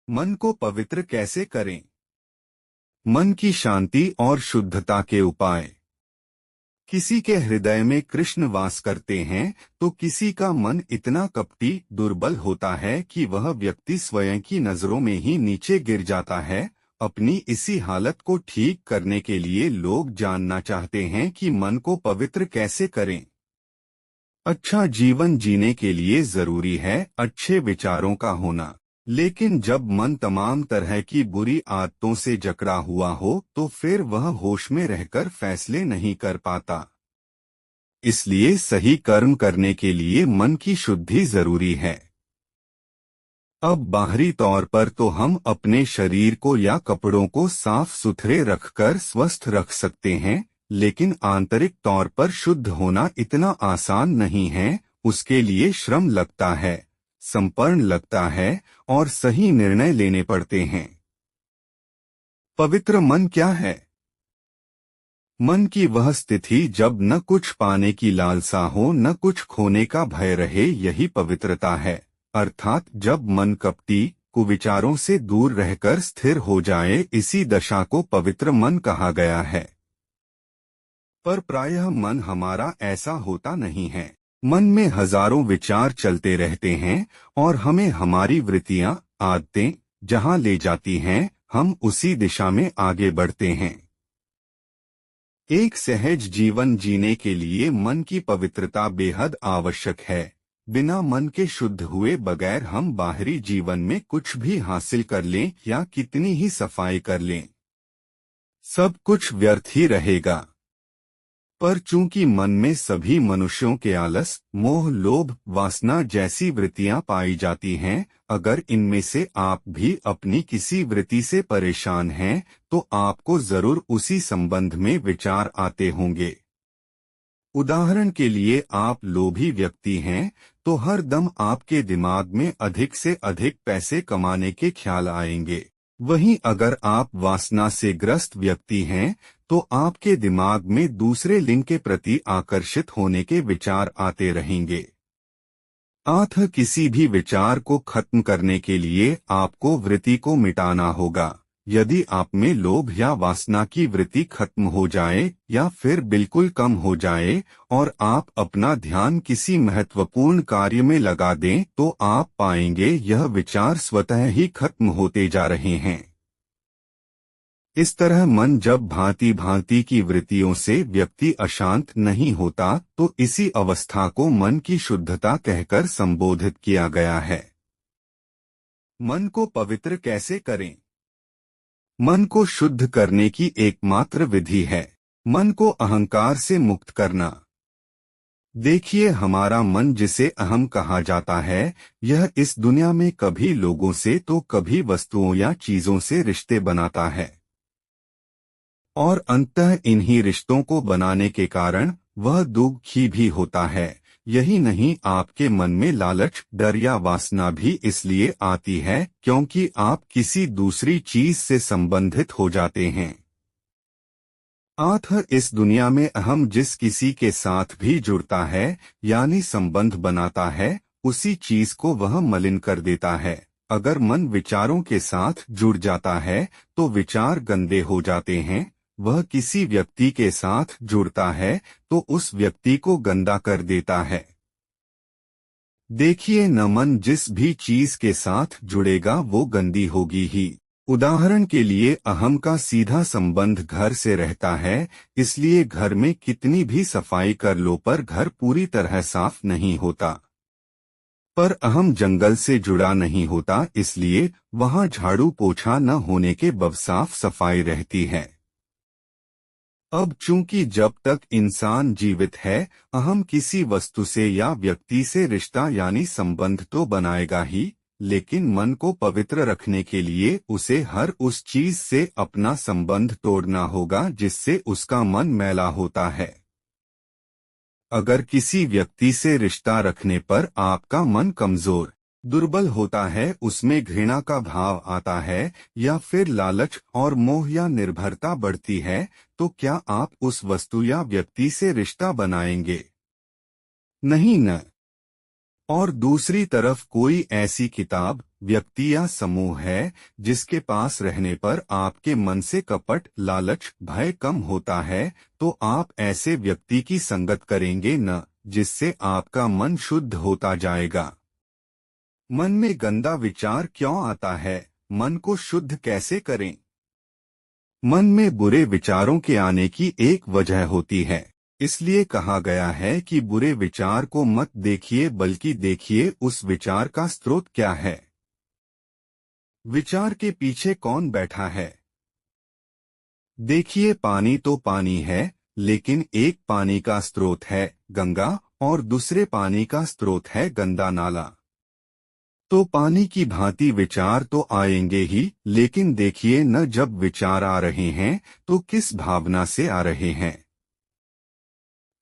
मन को पवित्र कैसे करें? मन की शांति और शुद्धता के उपाय। किसी के हृदय में कृष्ण वास करते हैं तो किसी का मन इतना कपटी दुर्बल होता है कि वह व्यक्ति स्वयं की नजरों में ही नीचे गिर जाता है। अपनी इसी हालत को ठीक करने के लिए लोग जानना चाहते हैं कि मन को पवित्र कैसे करें। अच्छा जीवन जीने के लिए जरूरी है अच्छे विचारों का होना, लेकिन जब मन तमाम तरह की बुरी आदतों से जकड़ा हुआ हो तो फिर वह होश में रहकर फैसले नहीं कर पाता। इसलिए सही कर्म करने के लिए मन की शुद्धि जरूरी है। अब बाहरी तौर पर तो हम अपने शरीर को या कपड़ों को साफ सुथरे रखकर स्वस्थ रख सकते हैं, लेकिन आंतरिक तौर पर शुद्ध होना इतना आसान नहीं है। उसके लिए श्रम लगता है, समर्पण लगता है और सही निर्णय लेने पड़ते हैं। पवित्र मन क्या है? मन की वह स्थिति जब न कुछ पाने की लालसा हो न कुछ खोने का भय रहे, यही पवित्रता है। अर्थात जब मन कपटी कुविचारों से दूर रहकर स्थिर हो जाए, इसी दशा को पवित्र मन कहा गया है। पर प्रायः मन हमारा ऐसा होता नहीं है। मन में हजारों विचार चलते रहते हैं और हमें हमारी वृत्तियां आदतें जहां ले जाती हैं, हम उसी दिशा में आगे बढ़ते हैं। एक सहज जीवन जीने के लिए मन की पवित्रता बेहद आवश्यक है। बिना मन के शुद्ध हुए बगैर हम बाहरी जीवन में कुछ भी हासिल कर लें या कितनी ही सफाई कर लें, सब कुछ व्यर्थ ही रहेगा। पर चूंकि मन में सभी मनुष्यों के आलस, मोह, लोभ, वासना जैसी वृत्तियां पाई जाती हैं, अगर इनमें से आप भी अपनी किसी वृत्ति से परेशान हैं तो आपको जरूर उसी संबंध में विचार आते होंगे। उदाहरण के लिए आप लोभी व्यक्ति हैं तो हर दम आपके दिमाग में अधिक से अधिक पैसे कमाने के ख्याल आएंगे। वहीं अगर आप वासना से ग्रस्त व्यक्ति हैं तो आपके दिमाग में दूसरे लिंग के प्रति आकर्षित होने के विचार आते रहेंगे। अतः किसी भी विचार को खत्म करने के लिए आपको वृत्ति को मिटाना होगा। यदि आप में लोभ या वासना की वृत्ति खत्म हो जाए या फिर बिल्कुल कम हो जाए और आप अपना ध्यान किसी महत्वपूर्ण कार्य में लगा दें तो आप पाएंगे यह विचार स्वतः ही खत्म होते जा रहे हैं। इस तरह मन जब भांति भांति की वृत्तियों से व्यक्ति अशांत नहीं होता तो इसी अवस्था को मन की शुद्धता कहकर संबोधित किया गया है। मन को पवित्र कैसे करें? मन को शुद्ध करने की एकमात्र विधि है मन को अहंकार से मुक्त करना। देखिए, हमारा मन जिसे अहम कहा जाता है, यह इस दुनिया में कभी लोगों से तो कभी वस्तुओं या चीजों से रिश्ते बनाता है और अंततः इन्हीं रिश्तों को बनाने के कारण वह दुखी भी होता है। यही नहीं, आपके मन में लालच, डर या वासना भी इसलिए आती है क्योंकि आप किसी दूसरी चीज से संबंधित हो जाते हैं। अतः इस दुनिया में अहम जिस किसी के साथ भी जुड़ता है यानी संबंध बनाता है, उसी चीज को वह मलिन कर देता है। अगर मन विचारों के साथ जुड़ जाता है तो विचार गंदे हो जाते हैं। वह किसी व्यक्ति के साथ जुड़ता है तो उस व्यक्ति को गंदा कर देता है। देखिए, न मन जिस भी चीज के साथ जुड़ेगा वो गंदी होगी ही। उदाहरण के लिए, अहम का सीधा संबंध घर से रहता है, इसलिए घर में कितनी भी सफाई कर लो पर घर पूरी तरह साफ नहीं होता। पर अहम जंगल से जुड़ा नहीं होता, इसलिए वहां झाड़ू पोछा न होने के बावजूद साफ सफाई रहती है। अब चूंकि जब तक इंसान जीवित है, अहम किसी वस्तु से या व्यक्ति से रिश्ता यानी संबंध तो बनाएगा ही, लेकिन मन को पवित्र रखने के लिए उसे हर उस चीज से अपना संबंध तोड़ना होगा जिससे उसका मन मैला होता है। अगर किसी व्यक्ति से रिश्ता रखने पर आपका मन कमजोर, दुर्बल होता है, उसमें घृणा का भाव आता है या फिर लालच और मोह या निर्भरता बढ़ती है, तो क्या आप उस वस्तु या व्यक्ति से रिश्ता बनाएंगे? नहीं न। और दूसरी तरफ कोई ऐसी किताब, व्यक्ति या समूह है जिसके पास रहने पर आपके मन से कपट, लालच, भय कम होता है, तो आप ऐसे व्यक्ति की संगत करेंगे न, जिससे आपका मन शुद्ध होता जाएगा। मन में गंदा विचार क्यों आता है? मन को शुद्ध कैसे करें? मन में बुरे विचारों के आने की एक वजह होती है। इसलिए कहा गया है कि बुरे विचार को मत देखिए, बल्कि देखिए उस विचार का स्रोत क्या है। विचार के पीछे कौन बैठा है? देखिए, पानी तो पानी है, लेकिन एक पानी का स्रोत है गंगा और दूसरे पानी का स्रोत है गंदा नाला। तो पानी की भांति विचार तो आएंगे ही, लेकिन देखिए न, जब विचार आ रहे हैं तो किस भावना से आ रहे हैं।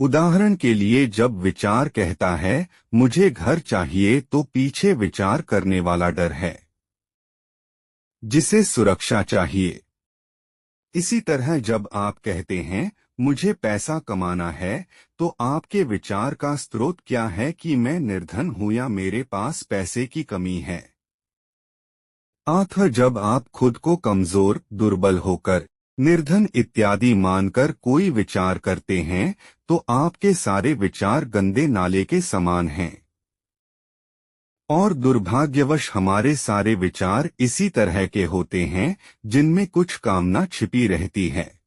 उदाहरण के लिए, जब विचार कहता है मुझे घर चाहिए, तो पीछे विचार करने वाला डर है, जिसे सुरक्षा चाहिए। इसी तरह जब आप कहते हैं मुझे पैसा कमाना है, तो आपके विचार का स्रोत क्या है कि मैं निर्धन हूं या मेरे पास पैसे की कमी है। अतः जब आप खुद को कमजोर, दुर्बल होकर, निर्धन इत्यादि मानकर कोई विचार करते हैं, तो आपके सारे विचार गंदे नाले के समान हैं। और दुर्भाग्यवश हमारे सारे विचार इसी तरह के होते हैं, जिनमें कुछ कामना छिपी रहती है।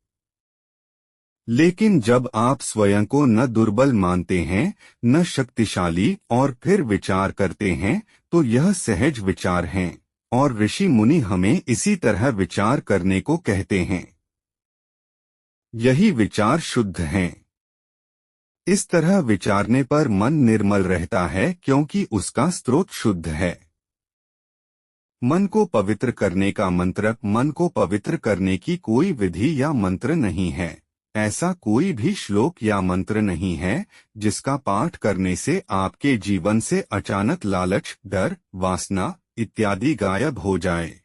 लेकिन जब आप स्वयं को न दुर्बल मानते हैं, न शक्तिशाली, और फिर विचार करते हैं, तो यह सहज विचार हैं, और ऋषि मुनि हमें इसी तरह विचार करने को कहते हैं। यही विचार शुद्ध हैं। इस तरह विचारने पर मन निर्मल रहता है, क्योंकि उसका स्रोत शुद्ध है। मन को पवित्र करने का मंत्र, मन को पवित्र करने की कोई विधि या मंत्र नहीं है। ऐसा कोई भी श्लोक या मंत्र नहीं है जिसका पाठ करने से आपके जीवन से अचानक लालच, डर, वासना इत्यादि गायब हो जाए।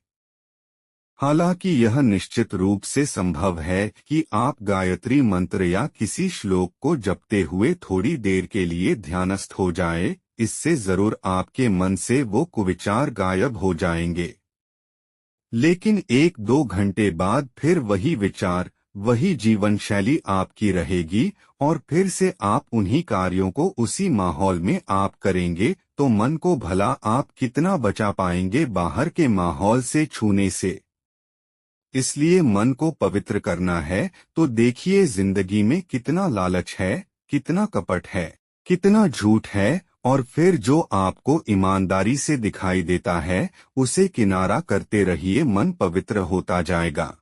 हालांकि यह निश्चित रूप से संभव है कि आप गायत्री मंत्र या किसी श्लोक को जपते हुए थोड़ी देर के लिए ध्यानस्थ हो जाए, इससे जरूर आपके मन से वो कुविचार गायब हो जाएंगे। लेकिन 1-2 घंटे बाद फिर वही विचार, वही जीवन शैली आपकी रहेगी, और फिर से आप उन्हीं कार्यों को उसी माहौल में आप करेंगे, तो मन को भला आप कितना बचा पाएंगे बाहर के माहौल से छूने से। इसलिए मन को पवित्र करना है तो देखिए जिंदगी में कितना लालच है, कितना कपट है, कितना झूठ है, और फिर जो आपको ईमानदारी से दिखाई देता है उसे किनारा करते रहिए, मन पवित्र होता जाएगा।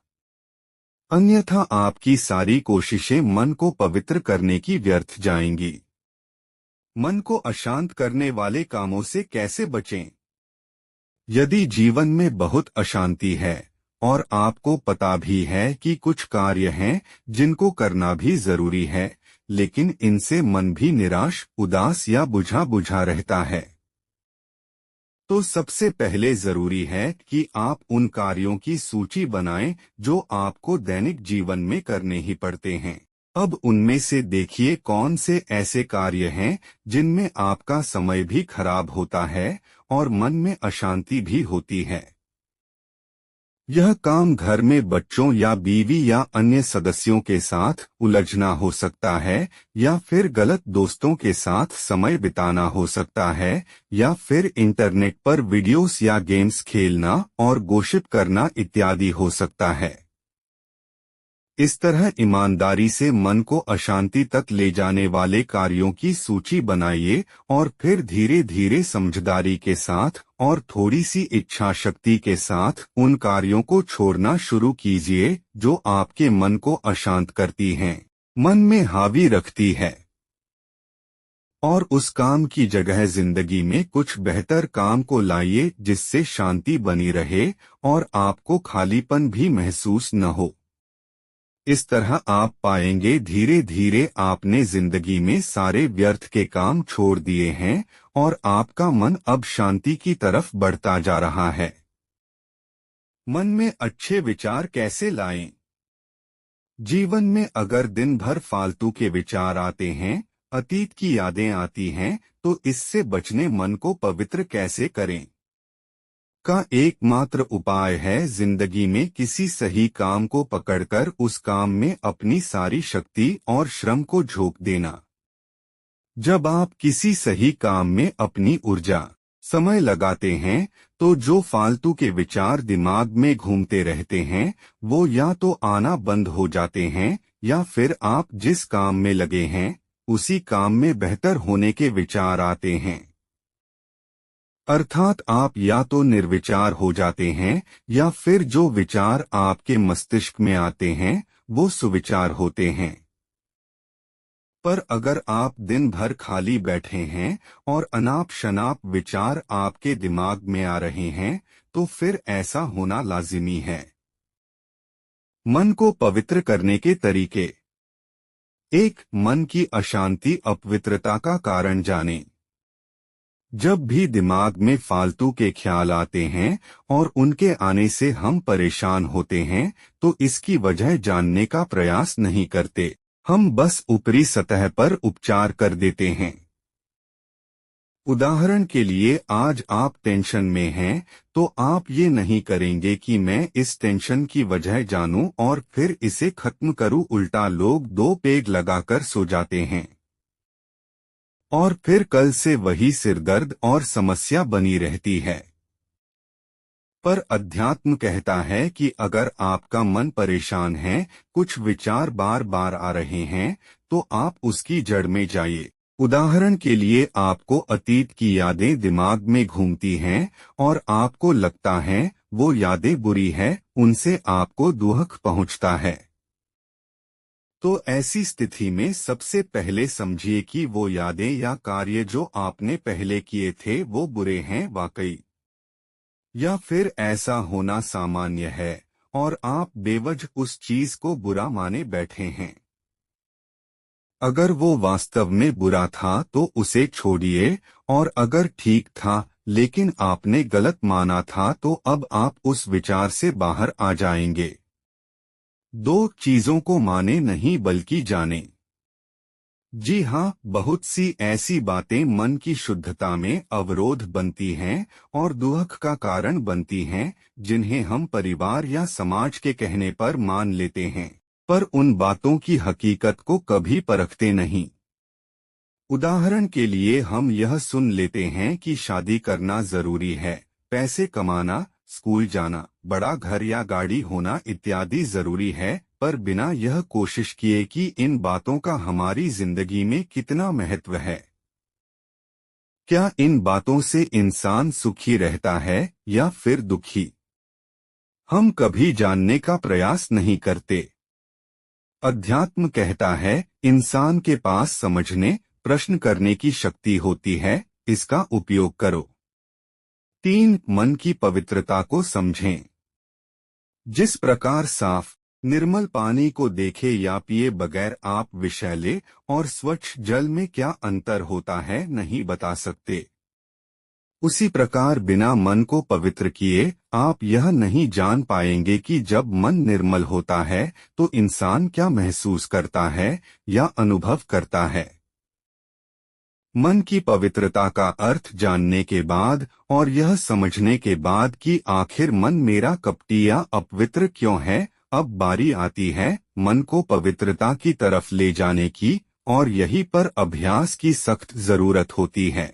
अन्यथा आपकी सारी कोशिशें मन को पवित्र करने की व्यर्थ जाएंगी। मन को अशांत करने वाले कामों से कैसे बचें? यदि जीवन में बहुत अशांति है और आपको पता भी है कि कुछ कार्य हैं जिनको करना भी जरूरी है, लेकिन इनसे मन भी निराश, उदास या बुझा बुझा रहता है, तो सबसे पहले जरूरी है कि आप उन कार्यों की सूची बनाएं जो आपको दैनिक जीवन में करने ही पड़ते हैं। अब उनमें से देखिए कौन से ऐसे कार्य हैं जिनमें आपका समय भी खराब होता है और मन में अशांति भी होती है। यह काम घर में बच्चों या बीवी या अन्य सदस्यों के साथ उलझना हो सकता है, या फिर गलत दोस्तों के साथ समय बिताना हो सकता है, या फिर इंटरनेट पर वीडियोस या गेम्स खेलना और गॉसिप करना इत्यादि हो सकता है। इस तरह ईमानदारी से मन को अशांति तक ले जाने वाले कार्यों की सूची बनाइए और फिर धीरे धीरे समझदारी के साथ और थोड़ी सी इच्छा शक्ति के साथ उन कार्यों को छोड़ना शुरू कीजिए जो आपके मन को अशांत करती हैं, मन में हावी रखती है। और उस काम की जगह जिंदगी में कुछ बेहतर काम को लाइए जिससे शांति बनी रहे और आपको खालीपन भी महसूस न हो। इस तरह आप पाएंगे धीरे धीरे आपने जिंदगी में सारे व्यर्थ के काम छोड़ दिए हैं और आपका मन अब शांति की तरफ बढ़ता जा रहा है। मन में अच्छे विचार कैसे लाएं? जीवन में अगर दिन भर फालतू के विचार आते हैं, अतीत की यादें आती हैं, तो इससे बचने मन को पवित्र कैसे करें? का एकमात्र उपाय है जिंदगी में किसी सही काम को पकड़कर उस काम में अपनी सारी शक्ति और श्रम को झोंक देना। जब आप किसी सही काम में अपनी ऊर्जा, समय लगाते हैं, तो जो फालतू के विचार दिमाग में घूमते रहते हैं वो या तो आना बंद हो जाते हैं, या फिर आप जिस काम में लगे हैं उसी काम में बेहतर होने के विचार आते हैं। अर्थात आप या तो निर्विचार हो जाते हैं, या फिर जो विचार आपके मस्तिष्क में आते हैं वो सुविचार होते हैं। पर अगर आप दिन भर खाली बैठे हैं और अनाप शनाप विचार आपके दिमाग में आ रहे हैं, तो फिर ऐसा होना लाजिमी है। मन को पवित्र करने के तरीके। 1. मन की अशांति अपवित्रता का कारण जानें। जब भी दिमाग में फालतू के ख्याल आते हैं और उनके आने से हम परेशान होते हैं, तो इसकी वजह जानने का प्रयास नहीं करते, हम बस ऊपरी सतह पर उपचार कर देते हैं। उदाहरण के लिए आज आप टेंशन में हैं, तो आप ये नहीं करेंगे कि मैं इस टेंशन की वजह जानूं और फिर इसे खत्म करूं। उल्टा लोग 2 पेग लगाकर सो जाते हैं और फिर कल से वही सिरदर्द और समस्या बनी रहती है। पर अध्यात्म कहता है कि अगर आपका मन परेशान है, कुछ विचार बार बार आ रहे हैं, तो आप उसकी जड़ में जाइए। उदाहरण के लिए आपको अतीत की यादें दिमाग में घूमती हैं और आपको लगता है वो यादें बुरी है, उनसे आपको दुख पहुंचता है। तो ऐसी स्थिति में सबसे पहले समझिए कि वो यादें या कार्य जो आपने पहले किए थे वो बुरे हैं वाकई, या फिर ऐसा होना सामान्य है और आप बेवजह उस चीज को बुरा माने बैठे हैं। अगर वो वास्तव में बुरा था तो उसे छोड़िए, और अगर ठीक था लेकिन आपने गलत माना था तो अब आप उस विचार से बाहर आ जाएंगे। 2 चीजों को माने नहीं बल्कि जाने। जी हाँ, बहुत सी ऐसी बातें मन की शुद्धता में अवरोध बनती हैं और दुख का कारण बनती हैं, जिन्हें हम परिवार या समाज के कहने पर मान लेते हैं, पर उन बातों की हकीकत को कभी परखते नहीं। उदाहरण के लिए हम यह सुन लेते हैं कि शादी करना जरूरी है, पैसे कमाना, स्कूल जाना, बड़ा घर या गाड़ी होना इत्यादि जरूरी है, पर बिना यह कोशिश किए कि इन बातों का हमारी जिंदगी में कितना महत्व है। क्या इन बातों से इंसान सुखी रहता है या फिर दुखी, हम कभी जानने का प्रयास नहीं करते। अध्यात्म कहता है इंसान के पास समझने, प्रश्न करने की शक्ति होती है, इसका उपयोग करो। 3. मन की पवित्रता को समझें। जिस प्रकार साफ निर्मल पानी को देखे या पिए बगैर आप विषैले और स्वच्छ जल में क्या अंतर होता है नहीं बता सकते, उसी प्रकार बिना मन को पवित्र किए आप यह नहीं जान पाएंगे कि जब मन निर्मल होता है तो इंसान क्या महसूस करता है या अनुभव करता है। मन की पवित्रता का अर्थ जानने के बाद और यह समझने के बाद कि आखिर मन मेरा कपटी या अपवित्र क्यों है, अब बारी आती है मन को पवित्रता की तरफ ले जाने की, और यहीं पर अभ्यास की सख्त जरूरत होती है।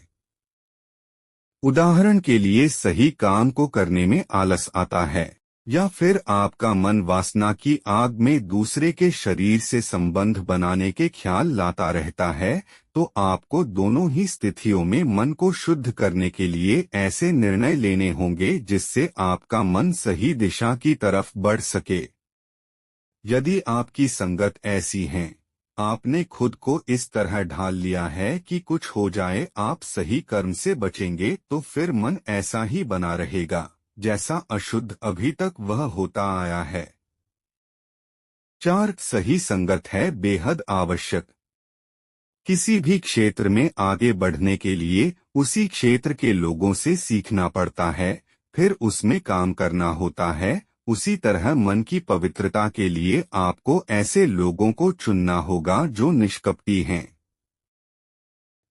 उदाहरण के लिए सही काम को करने में आलस आता है, या फिर आपका मन वासना की आग में दूसरे के शरीर से संबंध बनाने के ख्याल लाता रहता है, तो आपको दोनों ही स्थितियों में मन को शुद्ध करने के लिए ऐसे निर्णय लेने होंगे जिससे आपका मन सही दिशा की तरफ बढ़ सके। यदि आपकी संगत ऐसी है, आपने खुद को इस तरह ढाल लिया है कि कुछ हो जाए आप सही कर्म से बचेंगे, तो फिर मन ऐसा ही बना रहेगा जैसा अशुद्ध अभी तक वह होता आया है। 4. सही संगत है बेहद आवश्यक। किसी भी क्षेत्र में आगे बढ़ने के लिए उसी क्षेत्र के लोगों से सीखना पड़ता है, फिर उसमें काम करना होता है। उसी तरह मन की पवित्रता के लिए आपको ऐसे लोगों को चुनना होगा जो निष्कपटी हैं।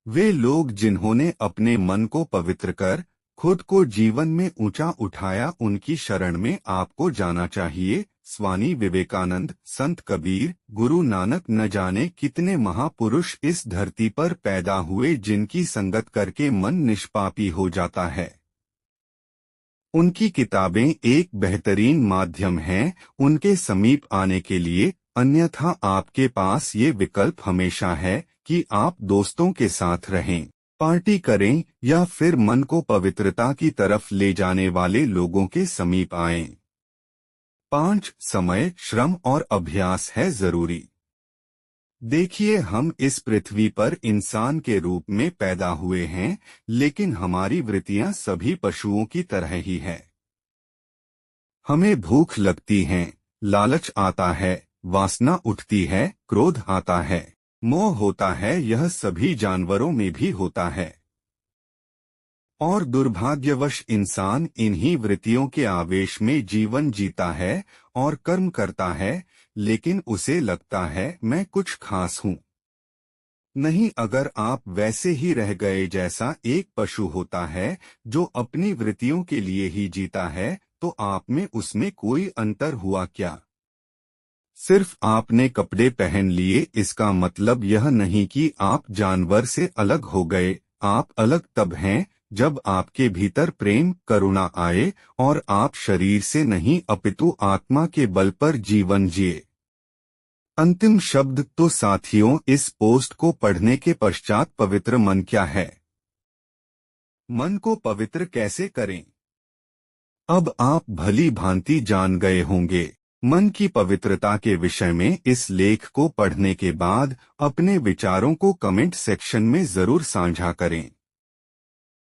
वे लोग जिन्होंने अपने मन को पवित्र कर खुद को जीवन में ऊंचा उठाया, उनकी शरण में आपको जाना चाहिए। स्वामी विवेकानंद, संत कबीर, गुरु नानक, न जाने कितने महापुरुष इस धरती पर पैदा हुए जिनकी संगत करके मन निष्पापी हो जाता है। उनकी किताबें एक बेहतरीन माध्यम हैं उनके समीप आने के लिए, अन्यथा आपके पास ये विकल्प हमेशा है कि आप दोस्तों के साथ रहें, पार्टी करें या फिर मन को पवित्रता की तरफ ले जाने वाले लोगों के समीप आएं। 5. समय, श्रम और अभ्यास है जरूरी। देखिए, हम इस पृथ्वी पर इंसान के रूप में पैदा हुए हैं, लेकिन हमारी वृत्तियां सभी पशुओं की तरह ही है। हमें भूख लगती है, लालच आता है, वासना उठती है, क्रोध आता है, मोह होता है, यह सभी जानवरों में भी होता है। और दुर्भाग्यवश इंसान इन्हीं वृत्तियों के आवेश में जीवन जीता है और कर्म करता है, लेकिन उसे लगता है मैं कुछ खास हूँ। नहीं, अगर आप वैसे ही रह गए जैसा एक पशु होता है जो अपनी वृत्तियों के लिए ही जीता है, तो आप में उसमें कोई अंतर हुआ क्या? सिर्फ आपने कपड़े पहन लिए, इसका मतलब यह नहीं कि आप जानवर से अलग हो गए। आप अलग तब हैं जब आपके भीतर प्रेम, करुणा आए और आप शरीर से नहीं अपितु आत्मा के बल पर जीवन जिए। अंतिम शब्द तो साथियों, इस पोस्ट को पढ़ने के पश्चात पवित्र मन क्या है? मन को पवित्र कैसे करें? अब आप भली भांति जान गए होंगे। मन की पवित्रता के विषय में इस लेख को पढ़ने के बाद अपने विचारों को कमेंट सेक्शन में जरूर साझा करें।